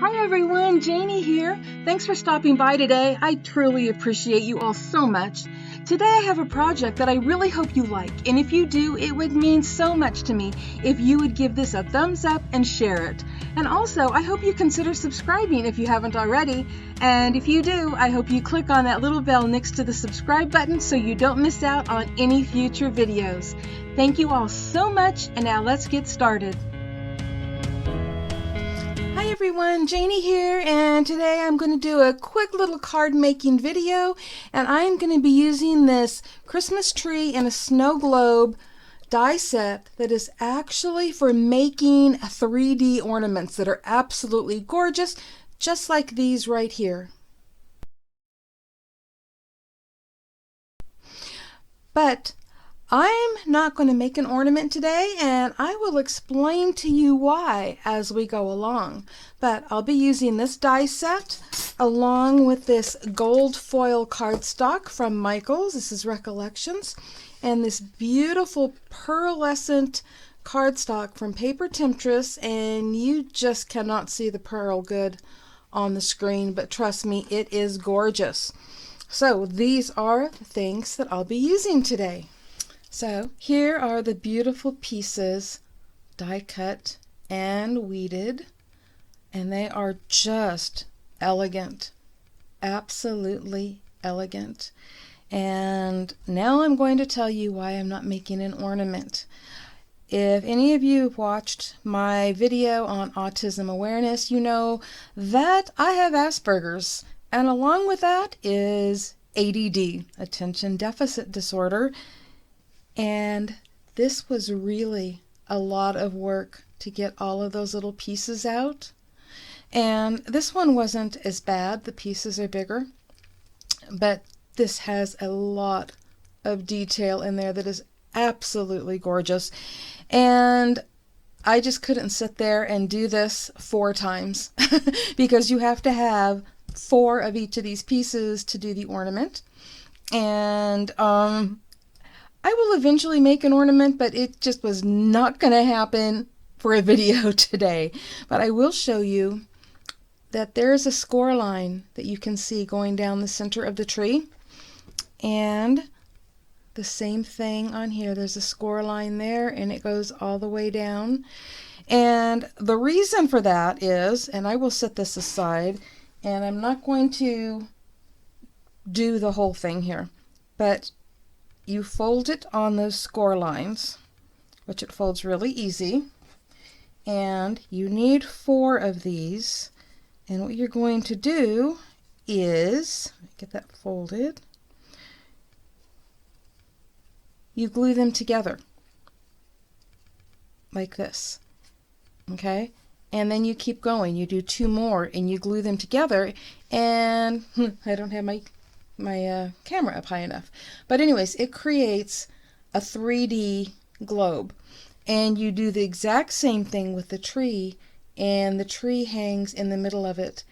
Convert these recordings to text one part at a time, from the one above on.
Hi everyone, Janie here. Thanks for stopping by today. I truly appreciate you all so much. Today I have a project that I really hope you like, and if you do, it would mean so much to me if you would give this a thumbs up and share it. And also, I hope you consider subscribing if you haven't already, and if you do, I hope you click on that little bell next to the subscribe button so you don't miss out on any future videos. Thank you all so much, and now let's get started. Hi everyone, Janie here, and today I'm going to do a quick little card making video, and I'm going to be using this Christmas tree and a snow globe die set that is actually for making 3D ornaments that are absolutely gorgeous, just like these right here. But I'm not going to make an ornament today, and I will explain to you why as we go along. But I'll be using this die set along with this gold foil cardstock from Michaels. This is Recollections. And this beautiful pearlescent cardstock from Paper Temptress, and you just cannot see the pearl good on the screen, but trust me, it is gorgeous. So these are the things that I'll be using today. So here are the beautiful pieces, die cut and weeded, and they are just elegant, absolutely elegant. And now I'm going to tell you why I'm not making an ornament. If any of you have watched my video on autism awareness, you know that I have Asperger's, and along with that is ADD, attention deficit disorder. And this was really a lot of work to get all of those little pieces out. And this one wasn't as bad, the pieces are bigger, but this has a lot of detail in there that is absolutely gorgeous. And I just couldn't sit there and do this 4 times because you have to have 4 of each of these pieces to do the ornament. And I will eventually make an ornament, but it just was not going to happen for a video today. But I will show you that there's a score line that you can see going down the center of the tree. And the same thing on here. There's a score line there, and it goes all the way down. And the reason for that is, and I will set this aside, and I'm not going to do the whole thing here, but you fold it on those score lines, which it folds really easy, and you need 4 of these. And what you're going to do is, get that folded, you glue them together like this, okay? And then you keep going. You do 2 more and you glue them together, and I don't have my camera up high enough. But anyways, it creates a 3D globe. And you do the exact same thing with the tree, and the tree hangs in the middle of it.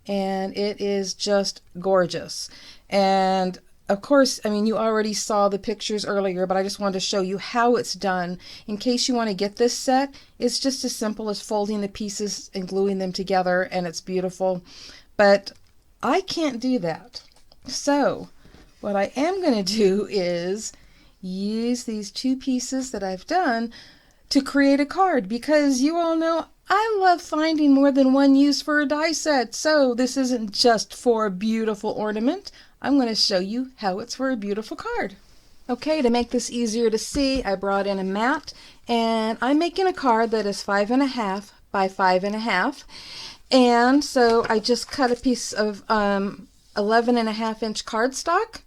And it is just gorgeous. And of course, I mean, you already saw the pictures earlier, but I just wanted to show you how it's done. In case you want to get this set, it's just as simple as folding the pieces and gluing them together, and it's beautiful. But I can't do that. So what I am going to do is use these 2 pieces that I've done to create a card, because you all know I love finding more than one use for a die set. So this isn't just for a beautiful ornament. I'm going to show you how it's for a beautiful card. Okay, to make this easier to see, I brought in a mat, and I'm making a card that is 5.5 by 5.5. And so I just cut a piece of 11.5-inch cardstock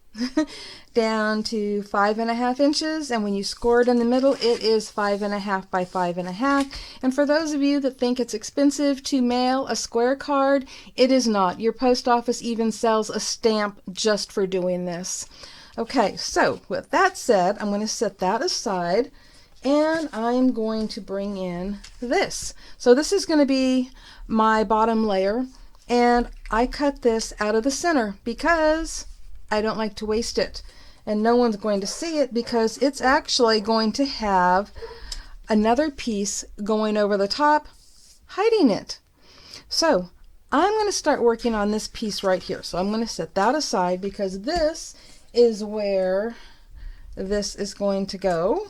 down to 5.5 inches, and when you score it in the middle, it is 5.5 by 5.5. And for those of you that think it's expensive to mail a square card, it is not. Your post office even sells a stamp just for doing this. Okay, so with that said, I'm going to set that aside, and I'm going to bring in this. So this is going to be my bottom layer. And I cut this out of the center because I don't like to waste it. And no one's going to see it because it's actually going to have another piece going over the top, hiding it. So I'm going to start working on this piece right here. So I'm going to set that aside because this is where this is going to go.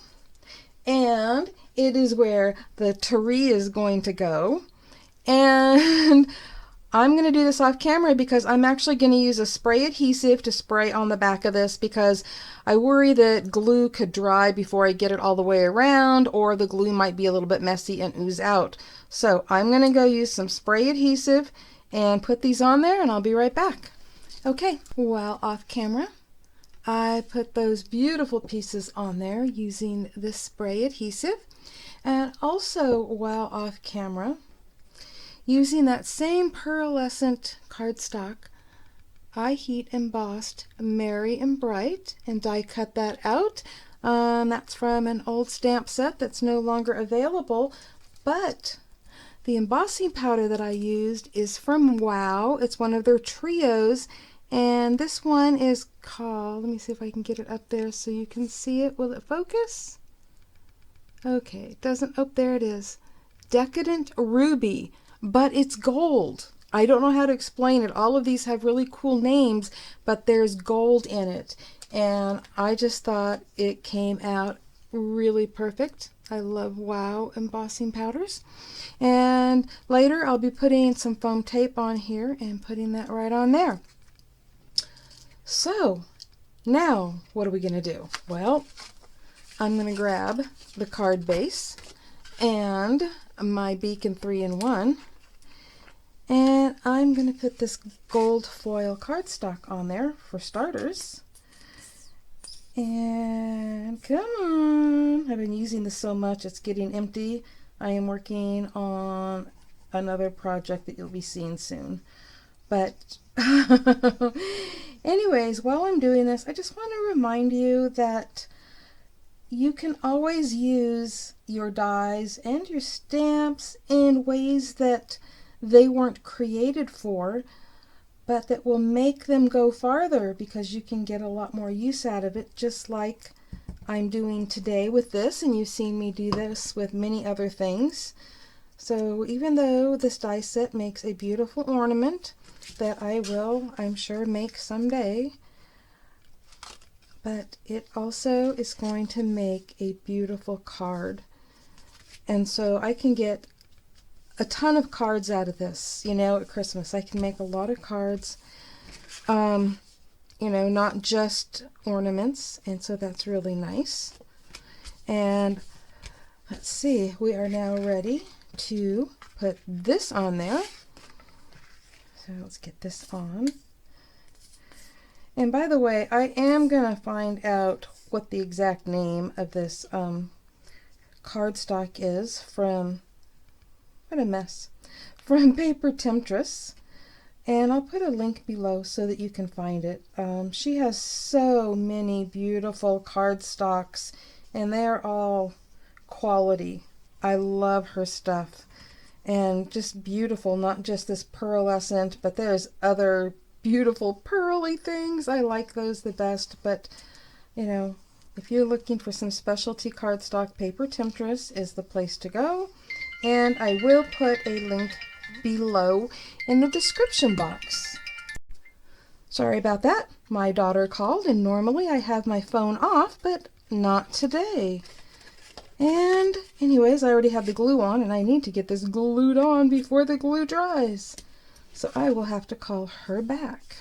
And it is where the tree is going to go. And I'm going to do this off camera because I'm actually going to use a spray adhesive to spray on the back of this because I worry that glue could dry before I get it all the way around, or the glue might be a little bit messy and ooze out. So I'm going to go use some spray adhesive and put these on there, and I'll be right back. Okay, while off camera, I put those beautiful pieces on there using this spray adhesive, and also while off camera, using that same pearlescent cardstock, I heat embossed Merry and Bright and die cut that out. That's from an old stamp set that's no longer available, but the embossing powder that I used is from Wow. It's one of their trios, and this one is called, let me see if I can get it up there so you can see it. Will it focus? Okay, it doesn't. Oh, there it is. Decadent Ruby. But it's gold. I don't know how to explain it. All of these have really cool names, but there's gold in it. And I just thought it came out really perfect. I love Wow embossing powders. And later I'll be putting some foam tape on here and putting that right on there. So now what are we going to do? Well, I'm going to grab the card base and my Beacon 3-in-1, and I'm going to put this gold foil cardstock on there for starters. And come on, I've been using this so much it's getting empty. I am working on another project that you'll be seeing soon. But anyways, while I'm doing this, I just want to remind you that you can always use your dies and your stamps in ways that they weren't created for, but that will make them go farther because you can get a lot more use out of it, just like I'm doing today with this, and you've seen me do this with many other things. So even though this die set makes a beautiful ornament that I will, I'm sure, make someday, but it also is going to make a beautiful card. And so I can get a ton of cards out of this, you know, at Christmas. I can make a lot of cards, you know, not just ornaments, and so that's really nice. And let's see, we are now ready to put this on there. So let's get this on. And by the way, I am going to find out what the exact name of this cardstock is from, what a mess, from Paper Temptress. And I'll put a link below so that you can find it. She has so many beautiful cardstocks, and they're all quality. I love her stuff. And just beautiful, not just this pearlescent, but there's other beautiful pearly things. I like those the best, but you know, if you're looking for some specialty cardstock, Paper Temptress is the place to go. And I will put a link below in the description box. Sorry about that. My daughter called, and normally I have my phone off, but not today. And anyways, I already have the glue on, and I need to get this glued on before the glue dries. So I will have to call her back.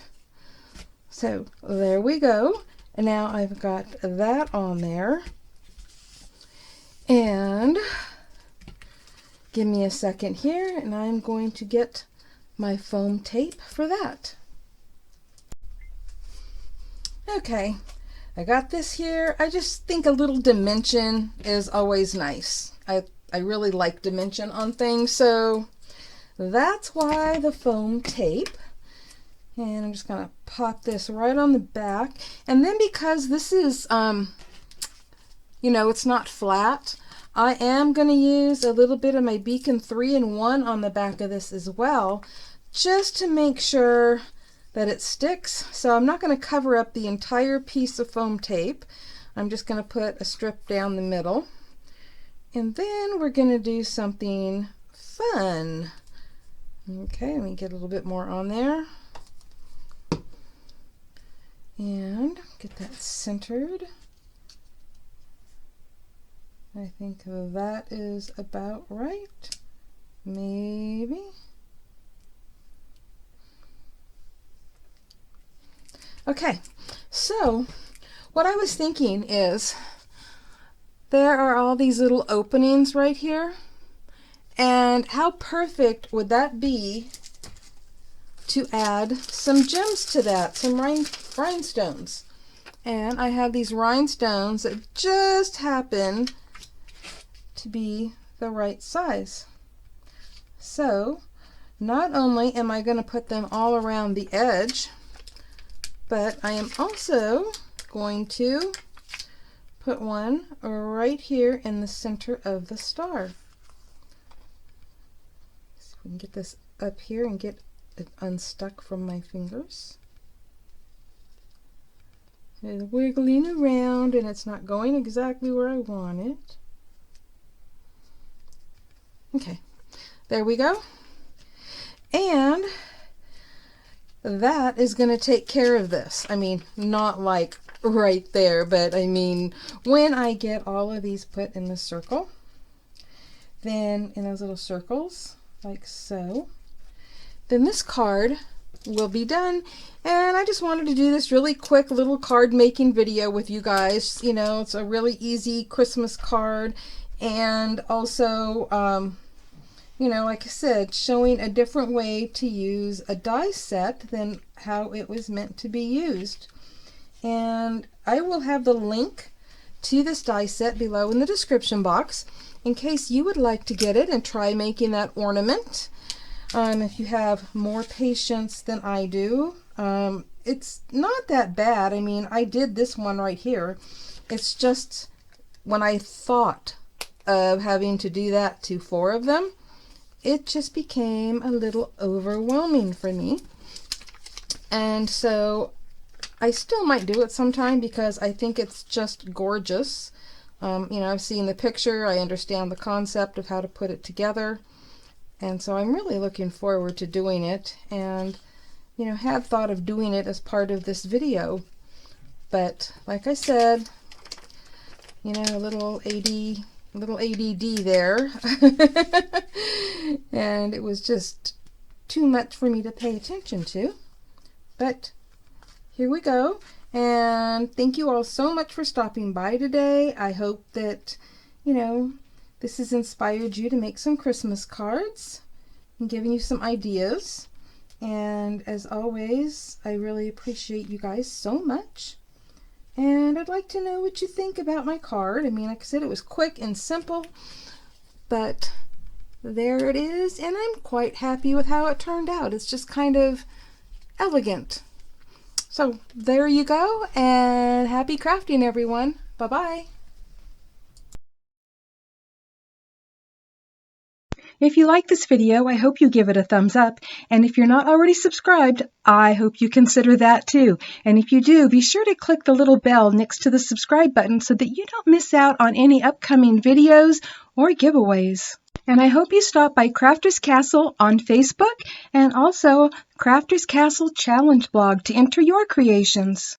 So there we go. And now I've got that on there. And give me a second here, and I'm going to get my foam tape for that. Okay, I got this here. I just think a little dimension is always nice. I really like dimension on things, so that's why the foam tape. And I'm just going to pop this right on the back. And then because this is, you know, it's not flat, I am going to use a little bit of my Beacon 3-in-1 on the back of this as well, just to make sure that it sticks. So I'm not going to cover up the entire piece of foam tape. I'm just going to put a strip down the middle. And then we're going to do something fun. Okay, let me get a little bit more on there. And get that centered. I think that is about right. Maybe. Okay, so what I was thinking is there are all these little openings right here. And how perfect would that be to add some gems to that, some rhinestones. And I have these rhinestones that just happen to be the right size. So not only am I going to put them all around the edge, but I am also going to put one right here in the center of the star. So we can get this up here and get it unstuck from my fingers. It's wiggling around and it's not going exactly where I want it. Okay, there we go. And that is going to take care of this. I mean, not like right there, but I mean, when I get all of these put in the circle, then in those little circles, like so, then this card will be done. And I just wanted to do this really quick little card making video with you guys. You know, it's a really easy Christmas card, and also you know, like I said, showing a different way to use a die set than how it was meant to be used. And I will have the link to this die set below in the description box in case you would like to get it and try making that ornament. If you have more patience than I do, it's not that bad. I mean, I did this one right here. It's just when I thought of having to do that to 4 of them, it just became a little overwhelming for me. And so I still might do it sometime because I think it's just gorgeous. You know, I've seen the picture, I understand the concept of how to put it together. And so I'm really looking forward to doing it, and you know, had thought of doing it as part of this video. But like I said, you know, a little ADD there. And it was just too much for me to pay attention to. But here we go. And thank you all so much for stopping by today. I hope that, you know, this has inspired you to make some Christmas cards and giving you some ideas. And as always, I really appreciate you guys so much. And I'd like to know what you think about my card. I mean, like I said, it was quick and simple, but there it is. And I'm quite happy with how it turned out. It's just kind of elegant. So there you go, and happy crafting, everyone. Bye-bye. If you like this video, I hope you give it a thumbs up. And if you're not already subscribed, I hope you consider that too. And if you do, be sure to click the little bell next to the subscribe button so that you don't miss out on any upcoming videos or giveaways. And I hope you stop by Crafters Castle on Facebook and also Crafters Castle Challenge blog to enter your creations.